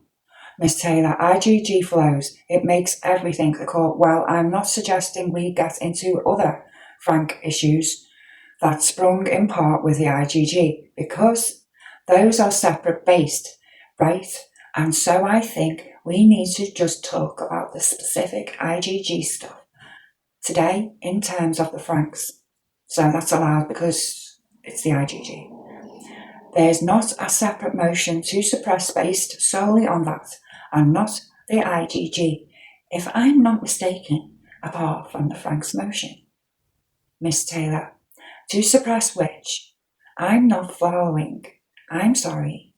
Miss Taylor, IGG flows. It makes everything. The court, well, I'm not suggesting we get into other Frank issues that sprung in part with the IGG, because those are separate based, right? And so I think we need to just talk about the specific IGG stuff today in terms of the Franks. So that's allowed because it's the IGG. There's not a separate motion to suppress based solely on that, and not the IGG, if I'm not mistaken, apart from the Franks motion. Miss Taylor, to suppress which? I'm not following. I'm sorry.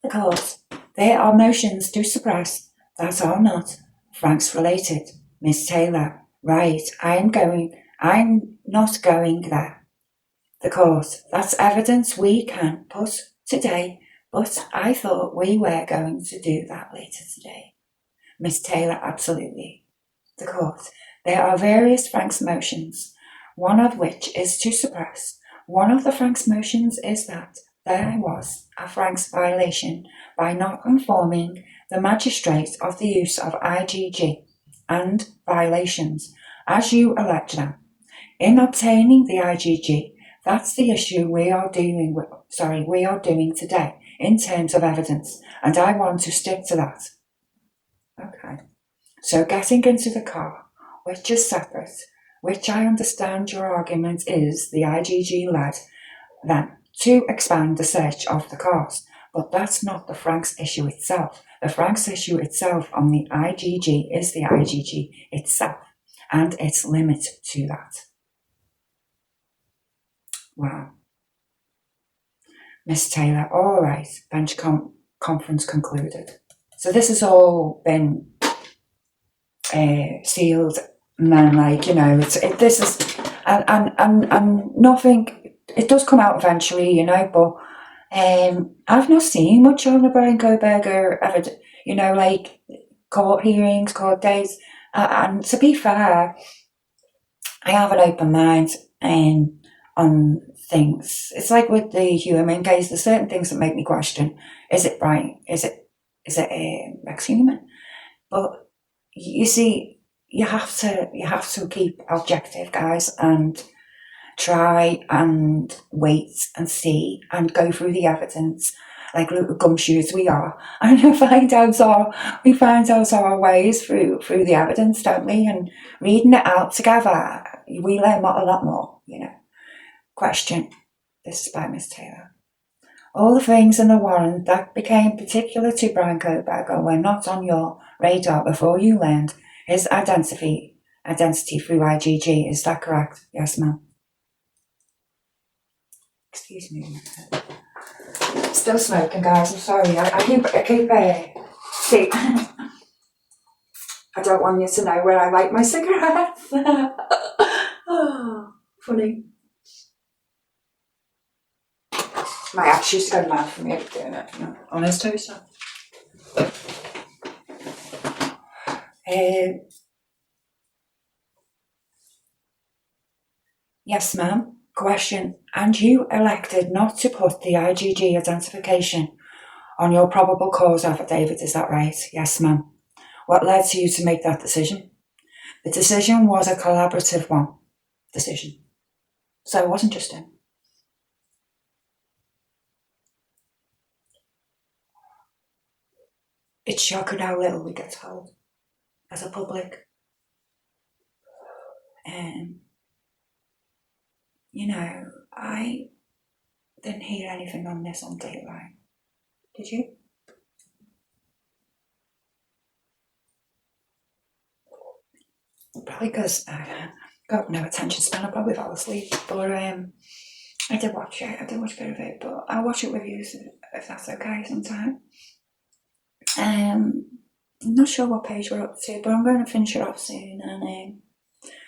The court, there are motions to suppress that are not Franks related. Miss Taylor, right, I'm not going there. The court, that's evidence we can put today, but I thought we were going to do that later today. Miss Taylor, absolutely. The court, there are various Franks motions, one of which is to suppress. One of the Franks motions is that there was a Franks violation by not informing the magistrate of the use of IGG and violations, as you allege them. In obtaining the IGG, that's the issue we are doing today in terms of evidence, and I want to stick to that. Okay. So getting into the car, which is separate, which I understand your argument is the IGG led then to expand the search of the cars, but that's not the Franks issue itself. The Franks issue itself on the IGG is the IGG itself and its limit to that. Wow. Miss Taylor, all right, bench conference concluded. So this has all been sealed, and then this is and nothing. It does come out eventually, but I've not seen much on the Brian Koberger ever, court hearings, court dates, and to be fair, I have an open mind on things. It's like with the human case, there's certain things that make me question: is it right? Is it ex-human? But you see, you have to keep objective, guys, and try and wait and see and go through the evidence like little gumshoes we are, and we find out our ways through the evidence, don't we? And reading it out together, we learn a lot more, Question. This is by Miss Taylor. All the things in the warrant that became particular to Brian Koberger were not on your radar before you learned his identity through IgG. Is that correct? Yes, ma'am. Excuse me. Still smoking, guys. I'm sorry. I keep see. I don't want you to know where I light my cigarettes. Oh, funny. My ex used to go mad for me doing it, you know, on his toaster. Yes, ma'am. Question. And you elected not to put the IgG identification on your probable cause affidavit, is that right? Yes, ma'am. What led to you to make that decision? The decision was a collaborative decision. So it wasn't just him. It's shocking how little we get told as a public. You know, I didn't hear anything on this on Dateline. Did you? Probably because I got no attention span. I probably fell asleep. But I did watch it. I did watch a bit of it. But I'll watch it with you if that's okay sometime. I'm not sure what page we're up to, but I'm going to finish it off soon. And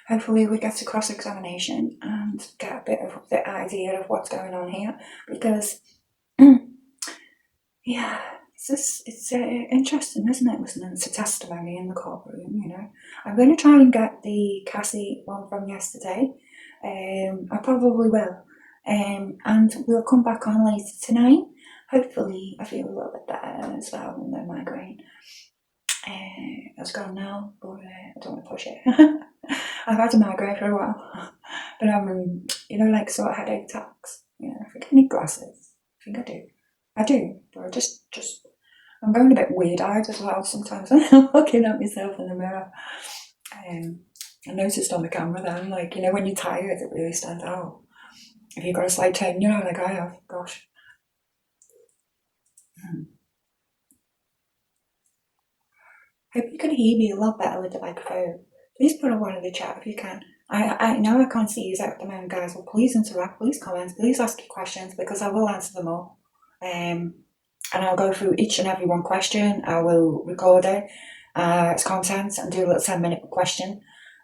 hopefully we get to cross-examination and get a bit of the idea of what's going on here. Because, yeah, it's interesting, isn't it, listening to testimony in the courtroom, you know. I'm going to try and get the Cassie one from yesterday. I probably will. And we'll come back on later tonight. Hopefully I feel a little bit better as well than the migraine. It's gone now, but I don't want to push it. I've had a migraine for a while, but you know, like sort of headache attacks. You know, I think I need glasses. I think I do, but I just I'm going a bit weird-eyed as well sometimes when I'm looking at myself in the mirror. I noticed on the camera then, like, you know, when you're tired, it really stands out. If you've got a slight turn, you know, like I have, gosh. Hope you can hear me a lot better with the microphone. Please put a one in the chat if you can. I know I can't see you at the moment, guys, but please interact, please comment, please ask your questions, because I will answer them all. And I'll go through each and every one question. I will record it, its content, and do a little 10-minute question.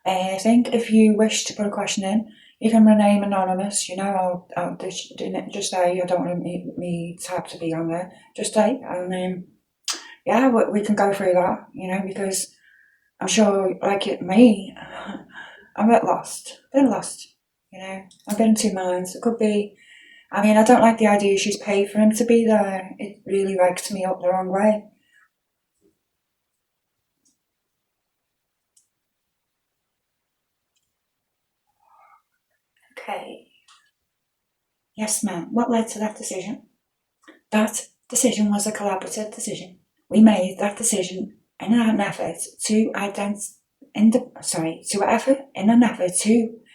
I think if you wish to put a question in, you can remain anonymous. You know, I'll just say I don't want me tab to be on there. Just say, and yeah, we can go through that. You know, because I'm sure, like me, I'm a bit lost. Been lost. You know, I've been in two minds. It could be. I mean, I don't like the idea she's paid for him to be there. It really rakes me up the wrong way. Okay. Yes, ma'am. What led to that decision? That decision was a collaborative decision. We made that decision in an effort to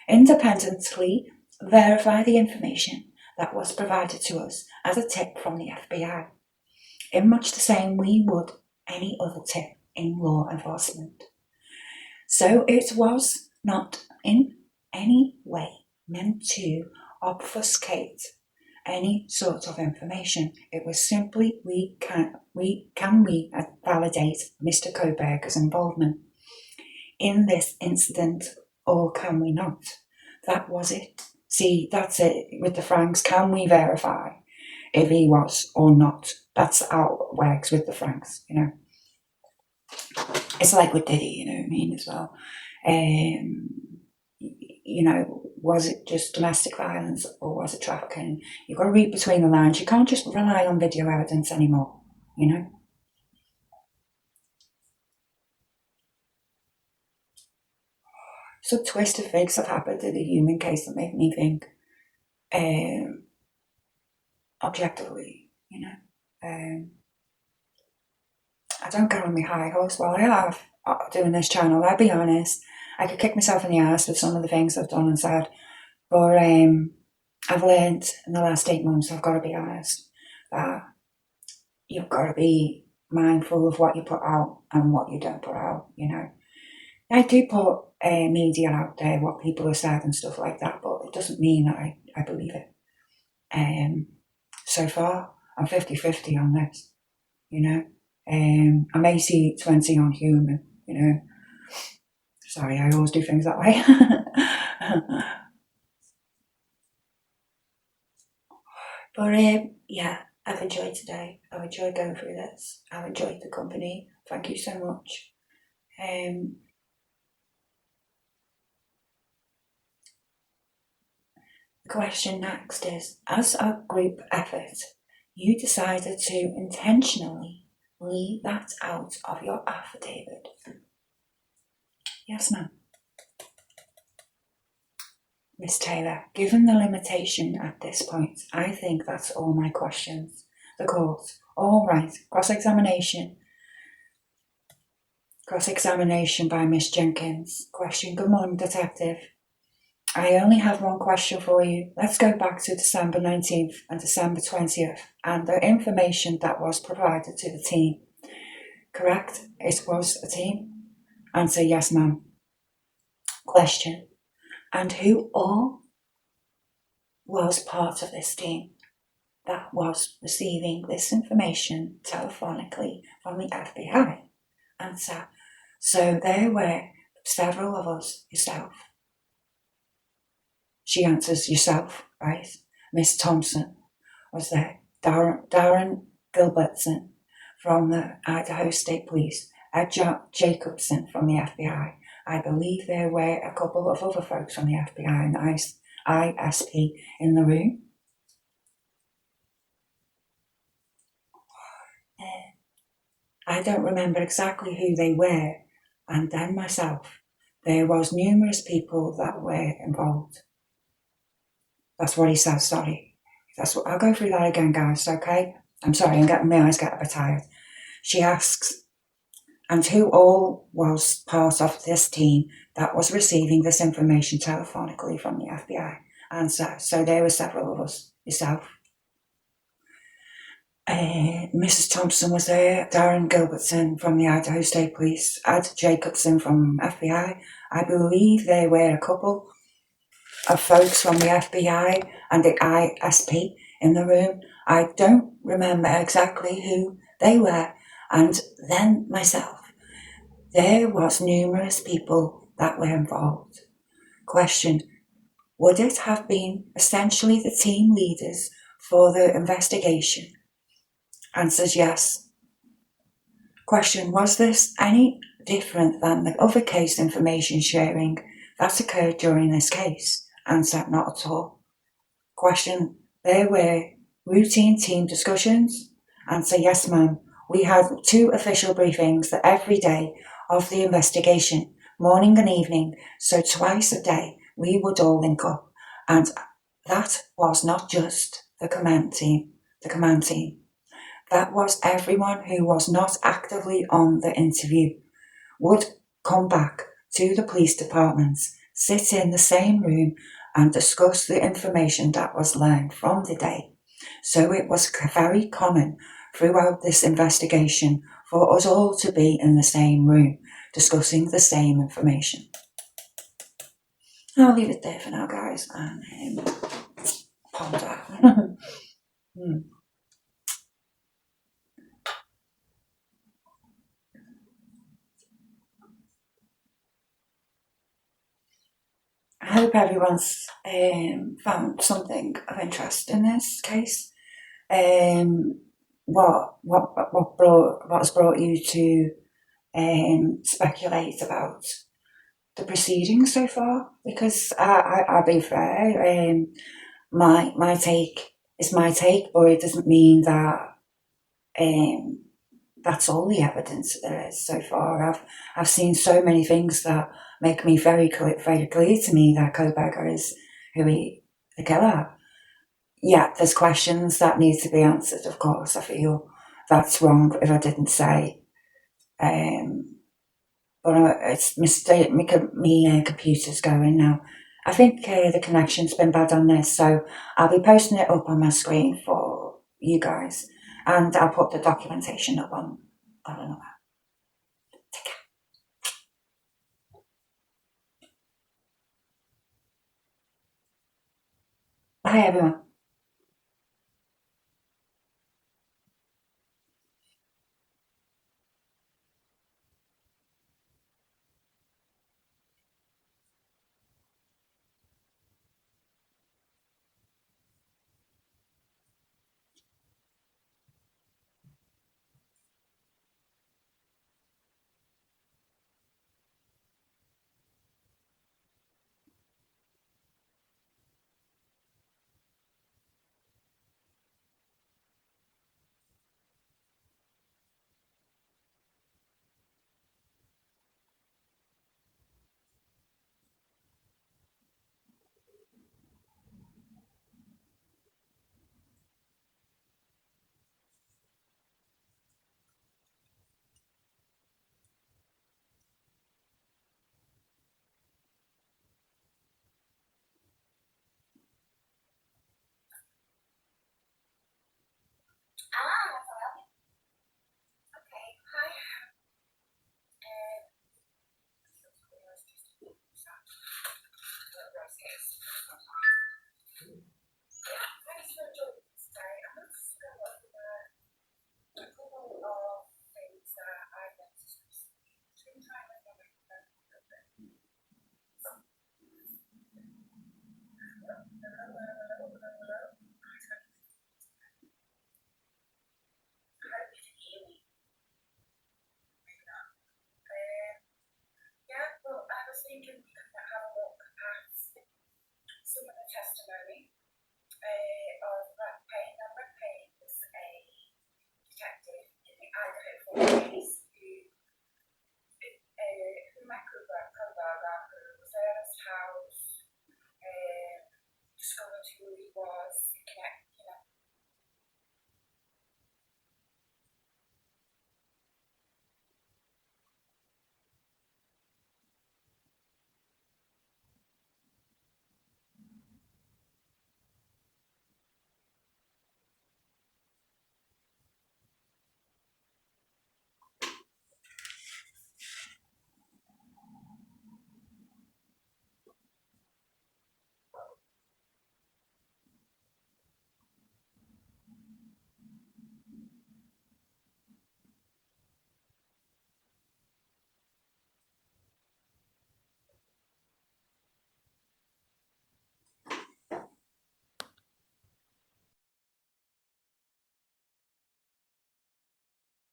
independently verify the information that was provided to us as a tip from the FBI, in much the same we would any other tip in law enforcement. So it was not in any way meant to obfuscate any sort of information. It was simply, can we validate Mr. Koberger's involvement in this incident, or can we not? That was it. See, that's it with the Franks. Can we verify if he was or not? That's how it works with the Franks, you know. It's like with Diddy, you know what I mean, as well. You know, was it just domestic violence or was it trafficking? You've got to read between the lines. You can't just rely on video evidence anymore, you know. So twisted things have happened in the human case that make me think objectively, you know. I don't go on my high horse while I have doing this channel. I'll be honest. I could kick myself in the ass with some of the things I've done and said, but I've learned in the last 8 months, I've got to be honest, that you've got to be mindful of what you put out and what you don't put out, you know. I do put media out there, what people have said and stuff like that, but it doesn't mean that I believe it. So far, I'm 50-50 on this, you know. I'm 80-20 on human, you know. Sorry, I always do things that way. But yeah, I've enjoyed today. I've enjoyed going through this. I've enjoyed the company. Thank you so much. The question next is, as a group effort, you decided to intentionally leave that out of your affidavit. Yes, ma'am. Miss Taylor, given the limitation at this point, I think that's all my questions. The court. All right. Cross-examination. Cross-examination by Miss Jenkins. Question. Good morning, detective. I only have one question for you. Let's go back to December 19th and December 20th and the information that was provided to the team. Correct? It was a team? Answer, yes, ma'am. Question. And who all was part of this team that was receiving this information telephonically from the FBI? Answer. So there were several of us. Yourself. She answers, yourself, right? Miss Thompson was there. Darren Gilbertson from the Idaho State Police. Ed Jacobson from the FBI. I believe there were a couple of other folks from the FBI and ISP in the room. I don't remember exactly who they were, and then myself. There was numerous people that were involved. That's what he says, sorry. I'll go through that again, guys, okay? I'm sorry, my eyes get a bit tired. She asks, and who all was part of this team that was receiving this information telephonically from the FBI? Answer, so there were several of us. Yourself. Mrs. Thompson was there, Darren Gilbertson from the Idaho State Police, Ed Jacobson from FBI. I believe there were a couple of folks from the FBI and the ISP in the room. I don't remember exactly who they were. And then myself. There was numerous people that were involved. Question, would it have been essentially the team leaders for the investigation? Answers yes. Question, was this any different than the other case information sharing that occurred during this case? Answer, not at all. Question, there were routine team discussions? Answer, yes, ma'am. We had 2 official briefings every day of the investigation, morning and evening, so twice a day we would all link up. And that was not just the command team. That was everyone who was not actively on the interview would come back to the police departments, sit in the same room and discuss the information that was learned from the day. So it was very common throughout this investigation for us all to be in the same room, discussing the same information. I'll leave it there for now, guys, and ponder. I hope everyone's found something of interest in this case. What has brought you to speculate about the proceedings so far? Because I'll be fair, my take is my take, but it doesn't mean that that's all the evidence there is so far. I've seen so many things that make me very clear to me that Koberger is the killer. Yeah, there's questions that need to be answered, of course. I feel that's wrong if I didn't say. But it's mistake. Me computer's going now. I think the connection's been bad on this, so I'll be posting it up on my screen for you guys, and I'll put the documentation up on another. Hi everyone. Okay. Hi. Thanks for joining us today. I'm going to go over a couple of things that I've noticed recently. Been trying to make them a bit. I hope you can hear me. Maybe not. Yeah, well, I was thinking we could have a look at some of the testimony of Brett Payne. Now, Brett Payne was a detective in the Idaho police who met Cooper who was at his house, discovered who he was,